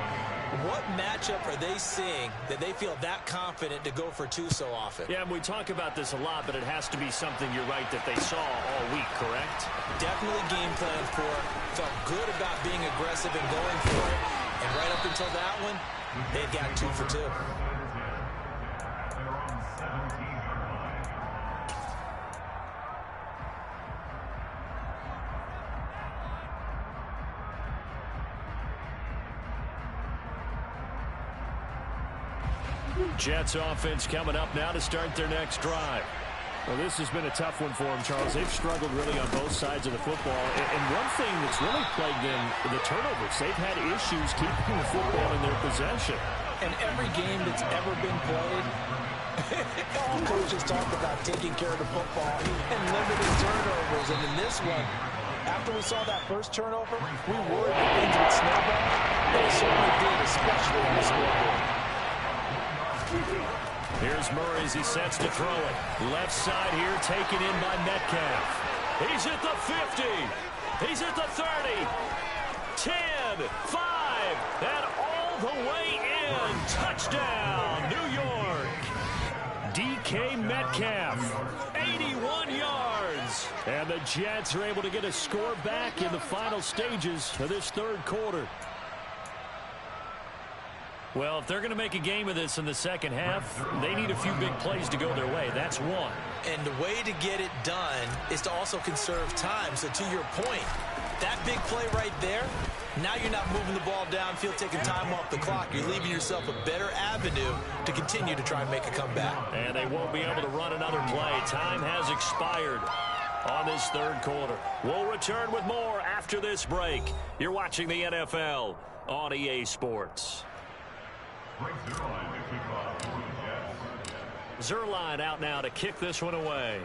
what matchup are they seeing that they feel that confident to go for 2 so often? Yeah, we talk about this a lot, but it has to be something, you're right, that they saw all week, correct? Definitely game plan for it. Felt good about being aggressive and going for it. And right up until that one, they've got 2 for 2. Jets offense coming up now to start their next drive. Well, this has been a tough one for them, Charles. They've struggled really on both sides of the football. And one thing that's really plagued them, the turnovers. They've had issues keeping the football in their possession. And every game that's ever been played, all coaches talk about taking care of the football and limiting turnovers. And in this one, after we saw that first turnover, we worried that things would snowball. But it certainly did, especially on the scoreboard. Here's Murray as he sets to throw it. Left side here taken in by Metcalf. He's at the 50. He's at the 30. 10, 5, and all the way in. Touchdown, New York. DK Metcalf, 81 yards. is. And the Jets are able to get a score back in the final stages of this third quarter. Well, if they're going to make a game of this in the second half, they need a few big plays to go their way. That's one. And the way to get it done is to also conserve time. So to your point, that big play right there, now you're not moving the ball downfield, taking time off the clock. You're leaving yourself a better avenue to continue to try and make a comeback. And they won't be able to run another play. Time has expired on this third quarter. We'll return with more after this break. You're watching the NFL on EA Sports. Zerline out now to kick this one away.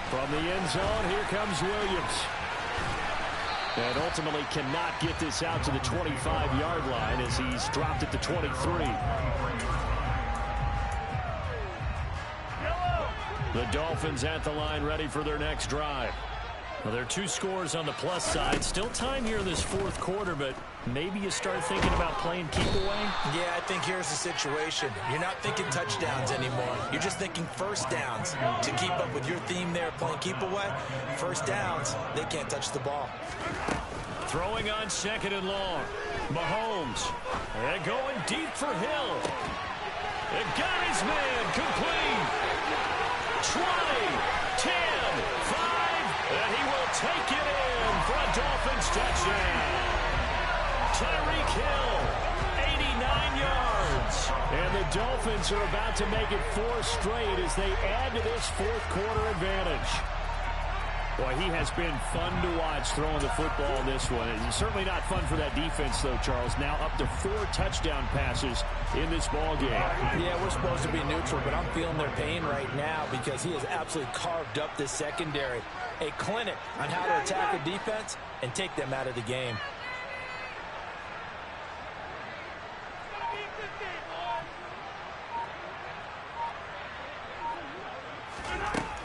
From the end zone, here comes Williams. And ultimately cannot get this out to the 25-yard line as he's dropped it to 23. The Dolphins at the line ready for their next drive. Well, there are 2 scores on the plus side. Still time here in this fourth quarter, but maybe you start thinking about playing keep away? Yeah, I think here's the situation. You're not thinking touchdowns anymore. You're just thinking first downs. To keep up with your theme there, playing keep away, first downs, they can't touch the ball. Throwing on second and long. Mahomes. And going deep for Hill. It got his man complete. 20, 10, 5. And he will take it in for a Dolphins touchdown. Tyreek Hill, 89 yards. And the Dolphins are about to make it 4 straight as they add to this fourth quarter advantage. Boy, he has been fun to watch throwing the football in this one. It's certainly not fun for that defense, though, Charles. Now up to 4 touchdown passes in this ball game. Yeah, we're supposed to be neutral, but I'm feeling their pain right now because he has absolutely carved up this secondary. A clinic on how to attack a defense and take them out of the game.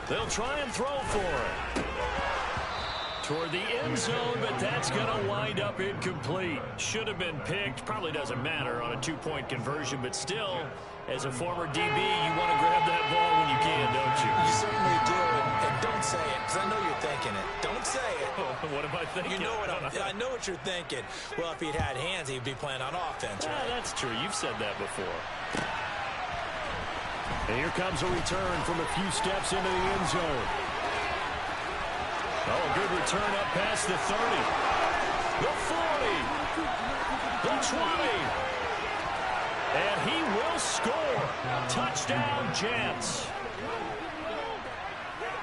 They'll try and throw for it. Toward the end zone, but that's going to wind up incomplete. Should have been picked. Probably doesn't matter on a 2-point conversion, but still, as a former DB, you want to grab that ball when you can, don't you? You certainly do, and don't say it, because I know you're thinking it. Don't say it. What am I thinking? You know what I know what you're thinking. Well, if he'd had hands, he'd be playing on offense, right? Yeah, that's true. You've said that before. And here comes a return from a few steps into the end zone. Oh, a good return up past the 30. The 40. The 20. And he will score. Touchdown, Jets.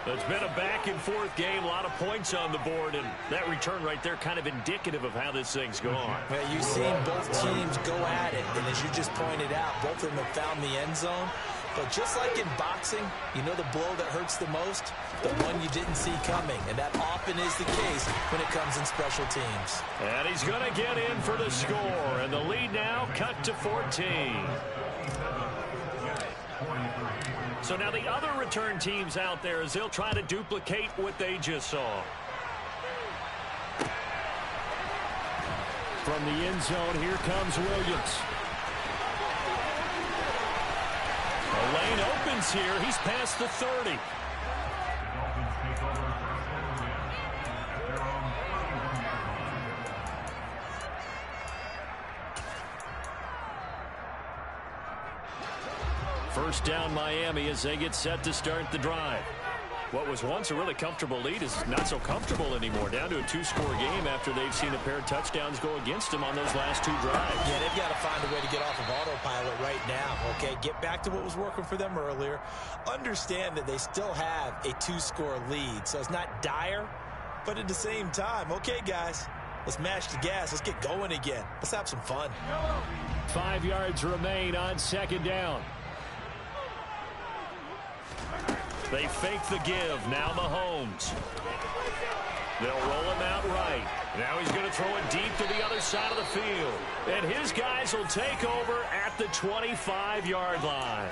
It's been a back-and-forth game, a lot of points on the board, and that return right there kind of indicative of how this thing's going. Well, you've seen both teams go at it, and as you just pointed out, both of them have found the end zone. But just like in boxing, you know the blow that hurts the most? The one you didn't see coming, and that often is the case when it comes in special teams. And he's going to get in for the score, and the lead now cut to 14. So now the other return teams out there as they'll try to duplicate what they just saw. From the end zone, here comes Williams. The lane opens here. He's past the 30. First down Miami as they get set to start the drive. What was once a really comfortable lead is not so comfortable anymore. Down to a 2-score game after they've seen a pair of touchdowns go against them on those last 2 drives. Yeah, they've got to find a way to get off of autopilot right now, okay? Get back to what was working for them earlier. Understand that they still have a 2-score lead, so it's not dire, but at the same time, okay, guys, let's mash the gas. Let's get going again. Let's have some fun. 5 yards remain on second down. They fake the give. Now Mahomes. They'll roll him out right. Now he's going to throw it deep to the other side of the field. And his guys will take over at the 25-yard line.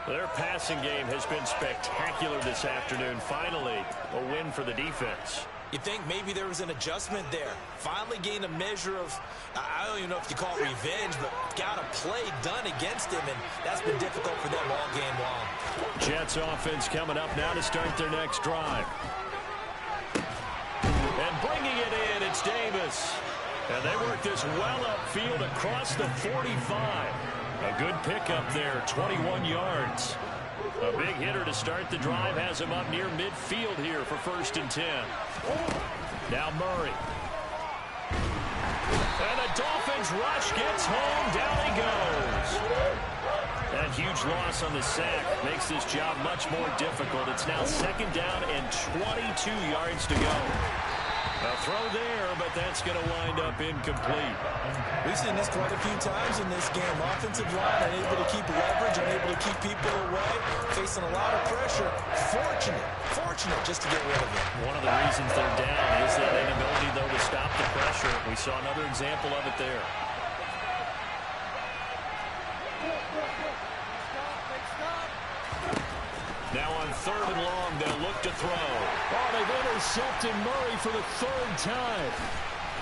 Their passing game has been spectacular this afternoon. Finally, a win for the defense. You think maybe there was an adjustment there. Finally gained a measure of, I don't even know if you call it revenge, but got a play done against him, and that's been difficult for them all game long. Jets offense coming up now to start their next drive. And bringing it in, it's Davis. And they work this well upfield across the 45. A good pickup there, 21 yards. A big hitter to start the drive has him up near midfield here for 1st and 10. Now Murray. And the Dolphins rush gets home. Down he goes. That huge loss on the sack makes this job much more difficult. It's now 2nd down and 22 yards to go. A throw there, but that's going to wind up incomplete. We've seen this quite a few times in this game. Offensive line unable to keep leverage, unable to keep people away, facing a lot of pressure. Fortunate just to get rid of it. One of the reasons they're down is that inability, though, to stop the pressure. We saw another example of it there. Now on 3rd and long, they'll look to throw. Oh, they've intercepted Murray for the 3rd time.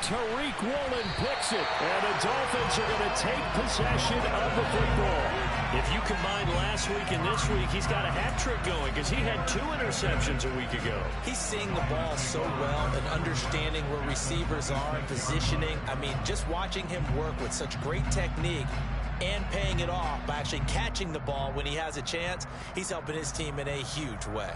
Tariq Woolen picks it, and the Dolphins are going to take possession of the football. If you combine last week and this week, he's got a hat trick going because he had 2 interceptions a week ago. He's seeing the ball so well and understanding where receivers are and positioning. I mean, just watching him work with such great technique and paying it off by actually catching the ball when he has a chance, he's helping his team in a huge way.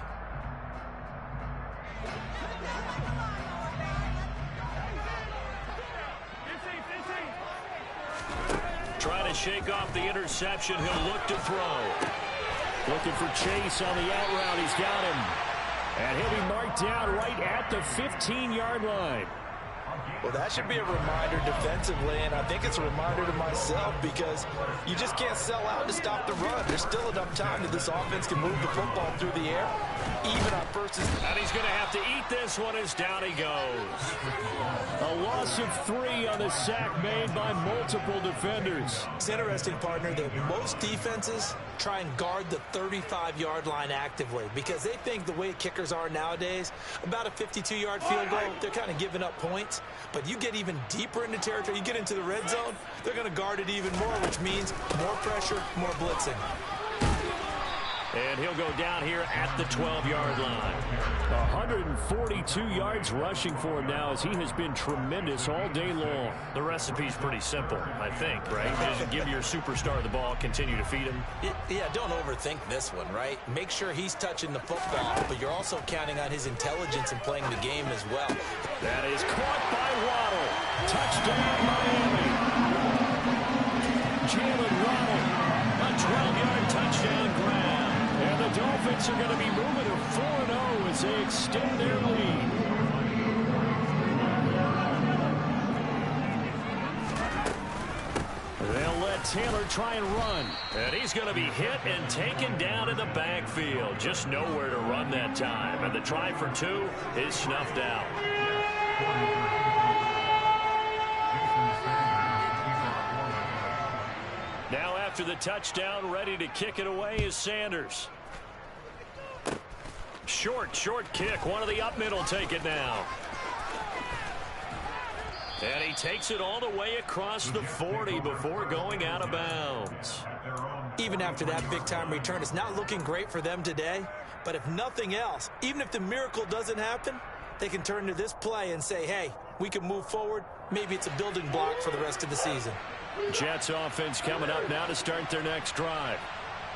Trying to shake off the interception. He'll look to throw. Looking for Chase on the out route. He's got him. And he'll be marked down right at the 15-yard line. Well, that should be a reminder defensively, and I think it's a reminder to myself because you just can't sell out to stop the run. There's still enough time that this offense can move the football through the air, even on 1st and he's going to have to eat this one as down he goes. A loss of 3 on the sack made by multiple defenders. It's interesting, partner, that most defenses try and guard the 35-yard line actively because they think the way kickers are nowadays, about a 52-yard field goal, they're kind of giving up points. But you get even deeper into territory, you get into the red zone, they're going to guard it even more, which means more pressure, more blitzing. And he'll go down here at the 12-yard line. 142 yards rushing for him now as he has been tremendous all day long. The recipe's pretty simple, I think, right? Just give your superstar the ball, continue to feed him. Yeah, don't overthink this one, right? Make sure he's touching the football, but you're also counting on his intelligence in playing the game as well. That is caught by Waddle. Touchdown, Miami. Jalen Waddle, a 12-yard touchdown grab. And the Dolphins are going to be moving to 4-0 as they extend their lead. They'll let Taylor try and run. And he's going to be hit and taken down in the backfield. Just nowhere to run that time. And the try for 2 is snuffed out. Now after the touchdown, ready to kick it away is Sanders. Short kick. One of the up middle take it now. And he takes it all the way across the 40 before going out of bounds. Even after that big-time return, it's not looking great for them today. But if nothing else, even if the miracle doesn't happen, they can turn to this play and say, hey, we can move forward. Maybe it's a building block for the rest of the season. Jets offense coming up now to start their next drive.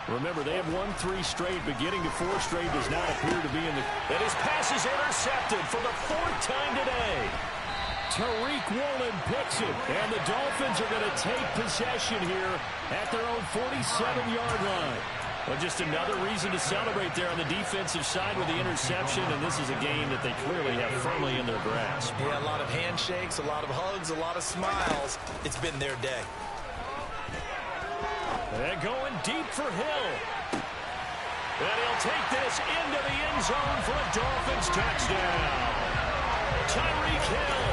Remember, they have won 3 straight, but getting to 4 straight does not appear to be in the... And his pass is intercepted for the 4th time today. Tariq Woolen picks it, and the Dolphins are going to take possession here at their own 47-yard line. Well, just another reason to celebrate there on the defensive side with the interception, and this is a game that they clearly have firmly in their grasp. Yeah, a lot of handshakes, a lot of hugs, a lot of smiles. It's been their day. And going deep for Hill. And he'll take this into the end zone for a Dolphins touchdown. Tyreek Hill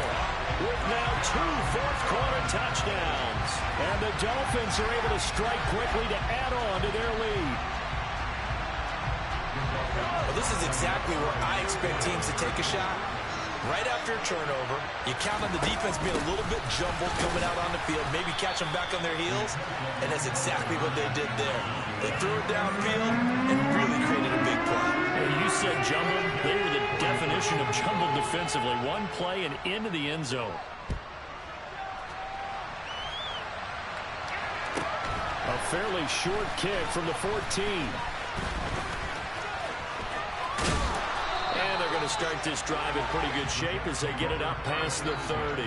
with now 2 fourth-quarter touchdowns. And the Dolphins are able to strike quickly to add on to their lead. Well, this is exactly where I expect teams to take a shot. right after a turnover. You count on the defense being a little bit jumbled coming out on the field, maybe catch them back on their heels, and that's exactly what they did there. They threw it downfield and really created a big play. You said jumbled. They were the definition of jumbled defensively. One play and into the end zone. A fairly short kick from the 14. And they're going to start this drive in pretty good shape as they get it up past the 30.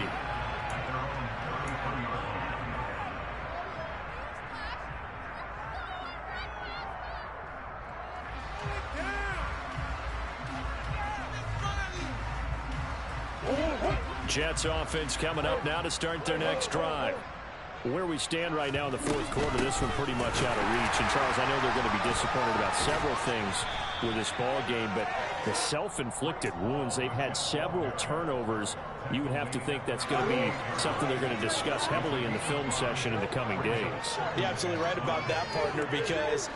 Jets offense coming up now to start their next drive. Where we stand right now in the fourth quarter, this one pretty much out of reach. And, Charles, I know they're going to be disappointed about several things with this ball game, but the self-inflicted wounds, they've had several turnovers. You would have to think that's going to be something they're going to discuss heavily in the film session in the coming days. You're absolutely right about that, partner, because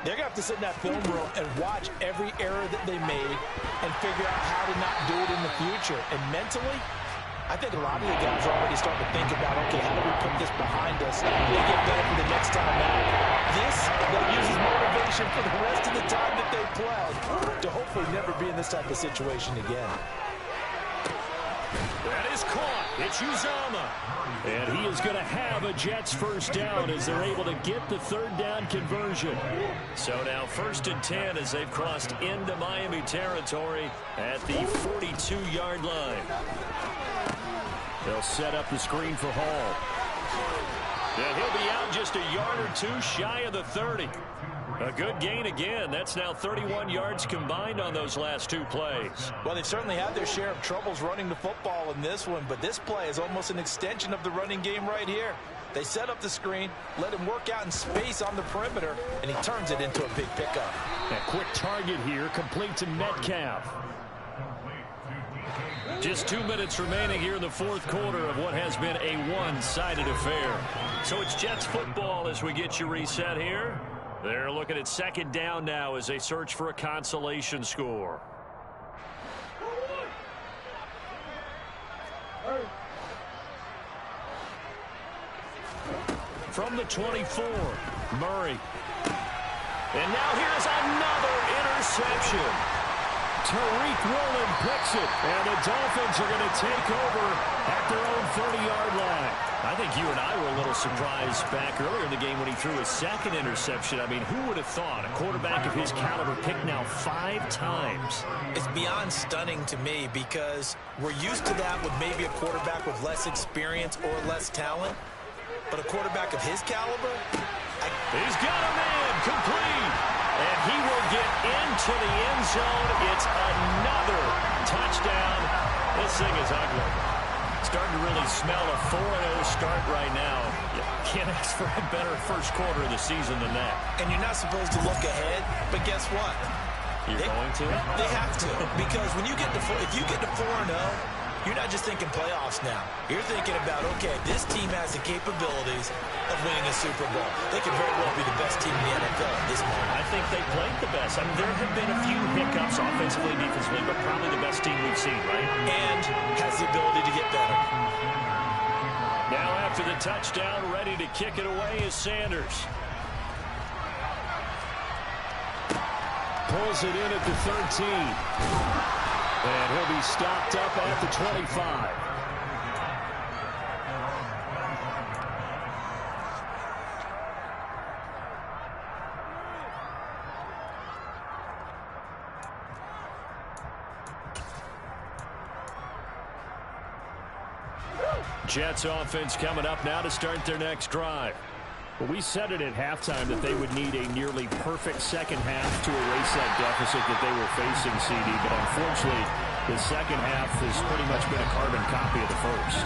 they're going to have to sit in that film room and watch every error that they made and figure out how to not do it in the future. And mentally, I think a lot of the guys are already starting to think about, okay, how do we put this behind us and get better for the next time out? This, they'll use as motivation for the rest of the time that they play to hopefully never be in this type of situation again. That is caught. It's Uzama. And he is going to have a Jets first down as they're able to get the third down conversion. So now 1st and 10 as they've crossed into Miami territory at the 42-yard line. They'll set up the screen for Hall. And he'll be out just a yard or two shy of the 30. A good gain again. That's now 31 yards combined on those last two plays. Well, they've certainly had their share of troubles running the football in this one, but this play is almost an extension of the running game right here. They set up the screen, let him work out in space on the perimeter, and he turns it into a big pickup. A quick target here, complete to Metcalf. Just 2 minutes remaining here in the fourth quarter of what has been a one-sided affair. So it's Jets football as we get you reset here. They're looking at second down now as they search for a consolation score. From the 24, Murray. And now here's another interception. Tariq Woolen picks it, and the Dolphins are going to take over at their own 30-yard line. I think you and I were a little surprised back earlier in the game when he threw his second interception. I mean, who would have thought a quarterback of his caliber picked now 5 times? It's beyond stunning to me because we're used to that with maybe a quarterback with less experience or less talent. But a quarterback of his caliber, he's got a man complete. And he will get into the end zone. It's another touchdown. This thing is ugly. Starting to really smell a 4-0 start right now. You can't ask for a better first quarter of the season than that. And you're not supposed to look ahead, but guess what? You're going to? They have to. Because when you get to if you get to 4-0, you're not just thinking playoffs now. You're thinking about, okay, this team has the capabilities of winning a Super Bowl. They could very well be the best team in the NFL at this moment. I think they played the best. I mean, there have been a few hiccups offensively, defensively, but probably the best team we've seen, right? And has the ability to get better. Now after the touchdown, ready to kick it away is Sanders. Pulls it in at the 13. And he'll be stopped up at the 25. Jets offense coming up now to start their next drive. Well, we said it at halftime that they would need a nearly perfect second half to erase that deficit that they were facing, CD. But unfortunately, the second half has pretty much been a carbon copy of the first.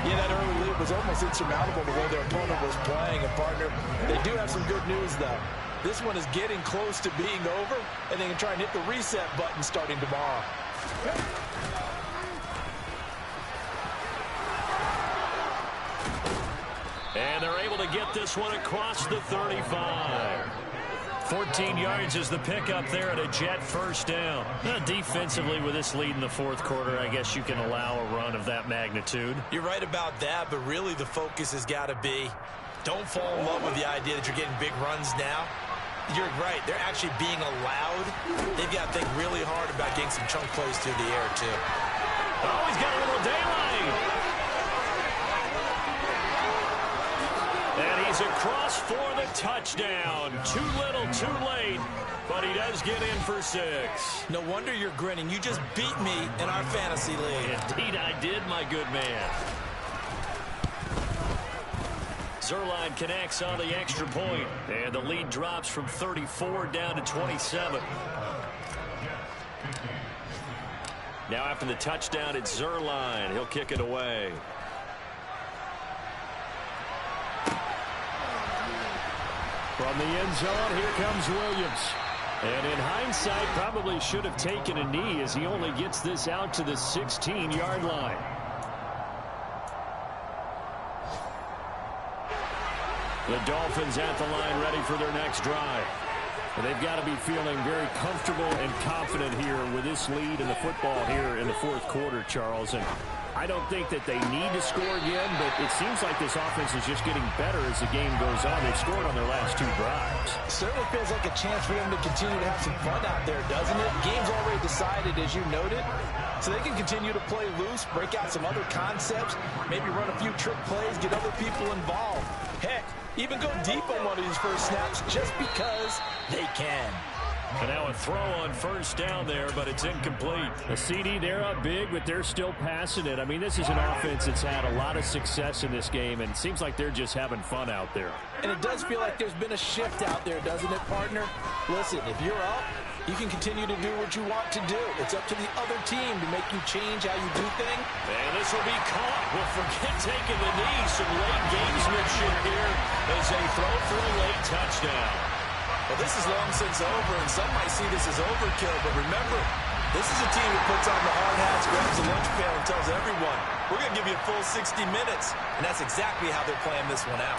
Yeah, that early lead was almost insurmountable the way their opponent was playing. And, partner, they do have some good news, though. This one is getting close to being over, and they can try and hit the reset button starting tomorrow. And they're able to get this one across the 35. 14 yards is the pickup there at a Jet first down. Defensively, with this lead in the fourth quarter, I guess you can allow a run of that magnitude. You're right about that, but really the focus has got to be, don't fall in love with the idea that you're getting big runs now. You're right. They're actually being allowed. They've got to think really hard about getting some chunk plays through the air, too. Oh, he's got a little daylight. And he's across for the touchdown. Too little, too late, but he does get in for 6. No wonder you're grinning. You just beat me in our fantasy league. Indeed I did, my good man. Zerline connects on the extra point, and the lead drops from 34 down to 27. Now after the touchdown, it's Zerline. He'll kick it away. From the end zone, here comes Williams. And in hindsight, probably should have taken a knee as he only gets this out to the 16-yard line. The Dolphins at the line ready for their next drive. And they've got to be feeling very comfortable and confident here with this lead in the football here in the fourth quarter, Charles. And I don't think that they need to score again, but it seems like this offense is just getting better as the game goes on. They've scored on their last 2 drives. Certainly feels like a chance for them to continue to have some fun out there, doesn't it? Game's already decided, as you noted. So they can continue to play loose, break out some other concepts, maybe run a few trick plays, get other people involved. Heck, even go deep on one of these first snaps just because they can. And now a throw on first down there, but it's incomplete. A CD, they're up big, but they're still passing it. I mean, this is an offense that's had a lot of success in this game, and it seems like they're just having fun out there. And it does feel like there's been a shift out there, doesn't it, partner? Listen, if you're up, you can continue to do what you want to do. It's up to the other team to make you change how you do things. And this will be caught. Well, forget taking the knee. Some late gamesmanship here as they throw for a late touchdown. Well, this is long since over, and some might see this as overkill, but remember, this is a team that puts on the hard hats, grabs the lunch pail, and tells everyone, we're going to give you a full 60 minutes, and that's exactly how they're playing this one out.